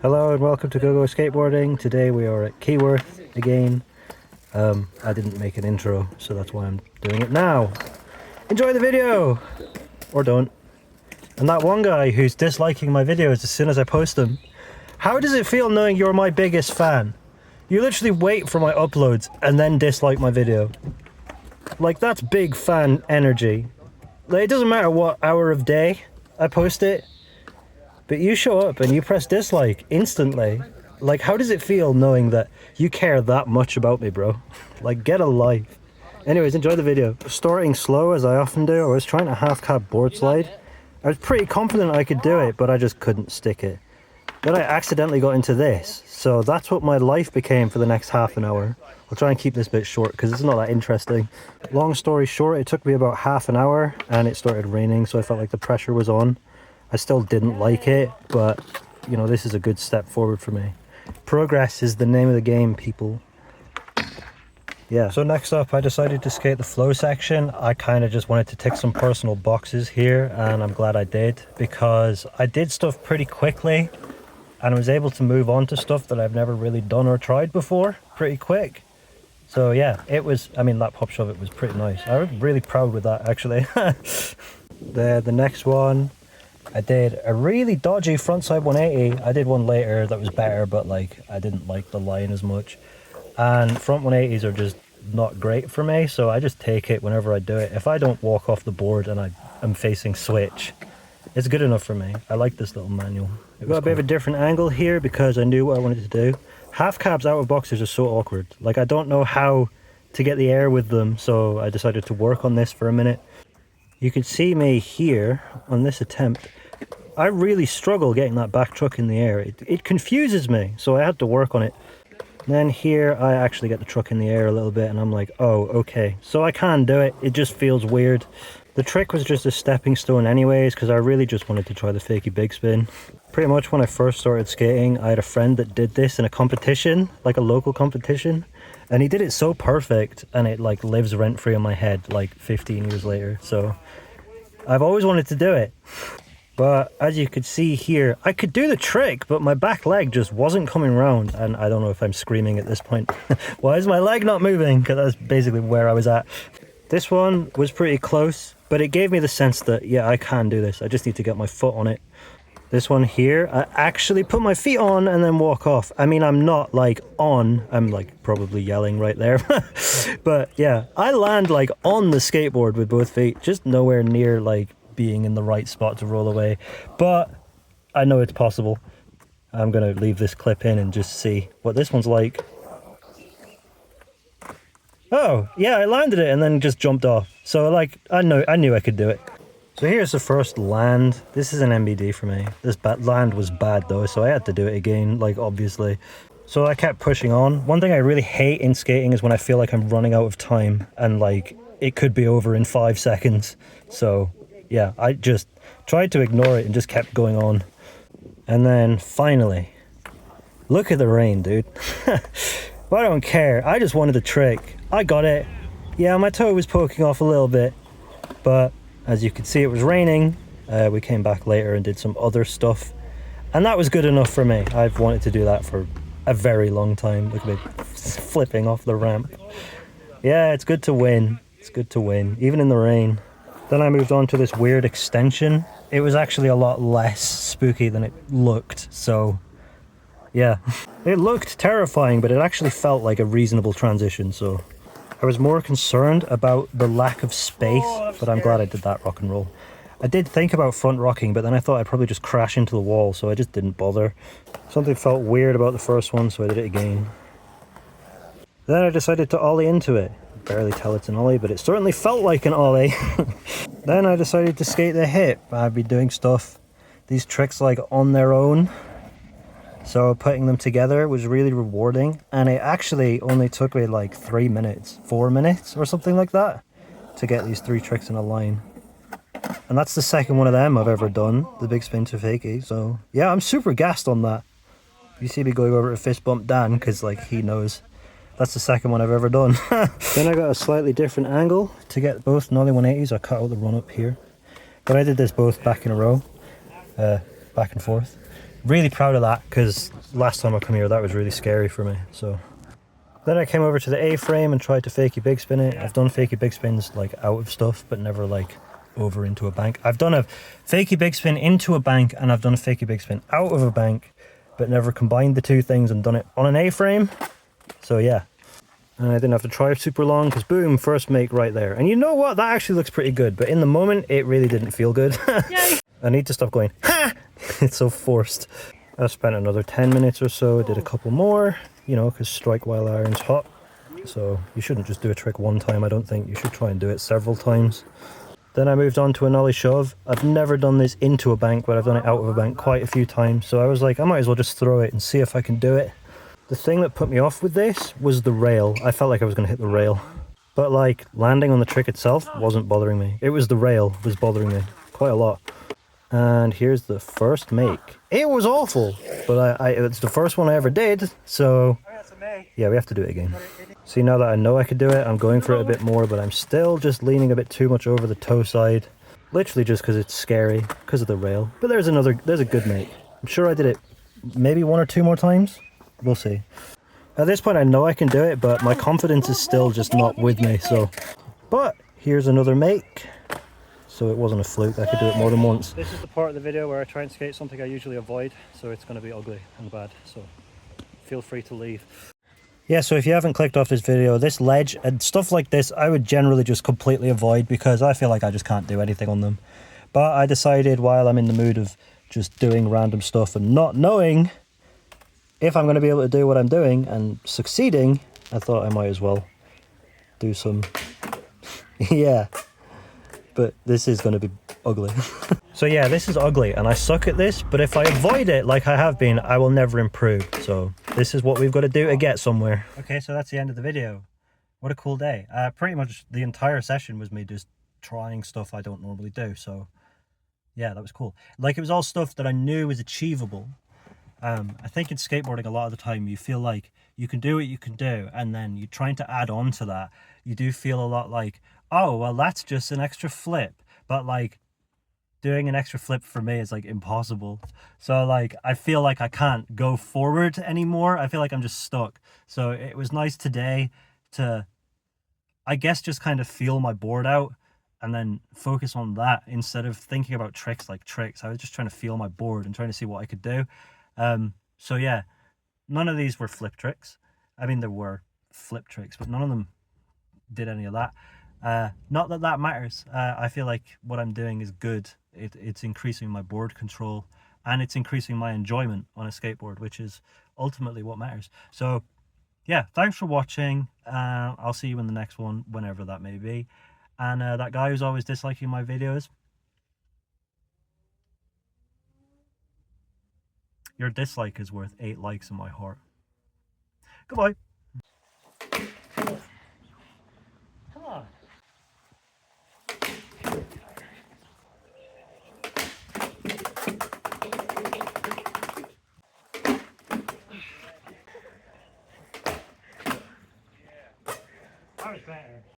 Hello and welcome to Go Skateboarding. Today we are at Keyworth again. I didn't make an intro, so that's why I'm doing it now. Enjoy the video! Or don't. And that one guy who's disliking my videos as soon as I post them. How does it feel knowing you're my biggest fan? You literally wait for my uploads and then dislike my video. Like, that's big fan energy. Like, it doesn't matter what hour of day I post it, but you show up and you press dislike instantly. Like, how does it feel knowing that you care that much about me, bro? Like, get a life. Anyways, enjoy the video. Starting slow, as I often do, I was trying to half-cab board slide. I was pretty confident I could do it, but I just couldn't stick it. Then I accidentally got into this, so that's what my life became for the next half an hour. I'll try and keep this bit short because it's not that interesting. Long story short, it took me about half an hour and it started raining, so I felt like the pressure was on. I still didn't like it, but you know, this is a good step forward for me. Progress is the name of the game, people. Yeah, so next up I decided to skate the flow section. I kind of just wanted to tick some personal boxes here, and I'm glad I did, because I did stuff pretty quickly and I was able to move on to stuff that I've never really done or tried before pretty quick. So yeah, it was, I mean, that pop shove, it was pretty nice. I was really proud with that, actually. The next one, I did a really dodgy frontside 180. I did one later that was better, but like, I didn't like the line as much. And front 180s are just not great for me, so I just take it whenever I do it. If I don't walk off the board and I'm facing switch, it's good enough for me. I like this little manual. It got a bit of a different angle here because I knew what I wanted to do. Half cabs out of boxes are so awkward. Like, I don't know how to get the air with them, so I decided to work on this for a minute. You can see me here on this attempt. I really struggle getting that back truck in the air. It confuses me, so I had to work on it. Then here I actually get the truck in the air a little bit and I'm like, oh, okay. So I can do it. It just feels weird. The trick was just a stepping stone anyways, because I really just wanted to try the fakie big spin. Pretty much when I first started skating, I had a friend that did this in a competition, like a local competition. And he did it so perfect, and it like lives rent-free in my head like 15 years later. So I've always wanted to do it. But as you could see here, I could do the trick, but my back leg just wasn't coming round. And I don't know if I'm screaming at this point. Why is my leg not moving? Because that's basically where I was at. This one was pretty close, but it gave me the sense that, yeah, I can do this. I just need to get my foot on it. This one here, I actually put my feet on and then walk off. I mean, I'm not like on, I'm like probably yelling right there. But yeah, I land like on the skateboard with both feet, just nowhere near like being in the right spot to roll away. But I know it's possible. I'm gonna leave this clip in and just see what this one's like. Oh, yeah, I landed it and then just jumped off. So like, I knew I could do it. So here's the first land. This is an MBD for me. This land was bad though, so I had to do it again, like obviously. So I kept pushing on. One thing I really hate in skating is when I feel like I'm running out of time and like it could be over in 5 seconds. So yeah, I just tried to ignore it and just kept going on. And then finally, look at the rain, dude. Well, I don't care. I just wanted the trick. I got it. Yeah, my toe was poking off a little bit, but as you can see, it was raining. We came back later and did some other stuff, and that was good enough for me. I've wanted to do that for a very long time. Look at me flipping off the ramp. Yeah, it's good to win. It's good to win, even in the rain. Then I moved on to this weird extension. It was actually a lot less spooky than it looked, so yeah. It looked terrifying, but it actually felt like a reasonable transition, so I was more concerned about the lack of space, but I'm glad I did that rock and roll. I did think about front rocking, but then I thought I'd probably just crash into the wall, so I just didn't bother. Something felt weird about the first one, so I did it again. Then I decided to ollie into it. Barely tell it's an ollie, but it certainly felt like an ollie. Then I decided to skate the hip. I'd be doing stuff, these tricks like on their own. So putting them together was really rewarding, and it actually only took me like 3 minutes, 4 minutes or something like that to get these 3 tricks in a line. And that's the second one of them I've ever done, the big spin to fakie. So yeah, I'm super gassed on that. You see me going over to fist bump Dan because like he knows that's the second one I've ever done. Then I got a slightly different angle to get both nollie 180s. I cut out the run up here, but I did this both back in a row, back and forth. really proud of that, because last time I come here that was really scary for me. So then I came over to the A-frame and tried to fakie big spin it. I've done fakie big spins like out of stuff, but never like over into a bank. I've done a fakie big spin into a bank, and I've done a fakie big spin out of a bank, but never combined the two things and done it on an A-frame. So yeah, and I didn't have to try super long, because boom, first make right there. And you know what, that actually looks pretty good, but in the moment it really didn't feel good. I need to stop going ha. It's so forced. I spent another 10 minutes or so, did a couple more, you know, because strike while iron's hot. So you shouldn't just do a trick one time, I don't think. You should try and do it several times. Then I moved on to a nollie shove. I've never done this into a bank, but I've done it out of a bank quite a few times. So I was like, I might as well just throw it and see if I can do it. The thing that put me off with this was the rail. I felt like I was going to hit the rail. But like, landing on the trick itself wasn't bothering me. It was the rail that was bothering me quite a lot. And here's the first make. It was awful, but it's the first one I ever did, so yeah, we have to do it again. See, now that I know I could do it, I'm going for it a bit more, but I'm still just leaning a bit too much over the toe side. Literally just because it's scary, because of the rail. But there's a good make. I'm sure I did it maybe 1 or 2 more times. We'll see. At this point I know I can do it, but my confidence is still just not with me, so. But here's another make. So it wasn't a fluke, I could do it more than once. This is the part of the video where I try and skate something I usually avoid, so it's going to be ugly and bad, so feel free to leave. Yeah, so if you haven't clicked off this video, this ledge and stuff like this, I would generally just completely avoid, because I feel like I just can't do anything on them. But I decided, while I'm in the mood of just doing random stuff and not knowing if I'm going to be able to do what I'm doing and succeeding, I thought I might as well do some, yeah. But this is going to be ugly. So yeah, this is ugly and I suck at this, but if I avoid it like I have been, I will never improve. So this is what we've got to do to get somewhere. Okay, so that's the end of the video. What a cool day. Pretty much the entire session was me just trying stuff I don't normally do. So yeah, that was cool. Like, it was all stuff that I knew was achievable. I think in skateboarding a lot of the time you feel like you can do what you can do, and then you're trying to add on to that. You do feel a lot like, oh, well, that's just an extra flip. But like, doing an extra flip for me is like impossible. So like, I feel like I can't go forward anymore. I feel like I'm just stuck. So it was nice today to, I guess, just kind of feel my board out and then focus on that instead of thinking about tricks like tricks. I was just trying to feel my board and trying to see what I could do. So yeah, none of these were flip tricks. I mean, there were flip tricks, but none of them did any of that. Not that that matters. I feel like what I'm doing is good. It's increasing my board control, and it's increasing my enjoyment on a skateboard, which is ultimately what matters. So yeah, thanks for watching. I'll see you in the next one, whenever that may be. And that guy who's always disliking my videos, your dislike is worth 8 likes in my heart. Goodbye. Come on. That was better.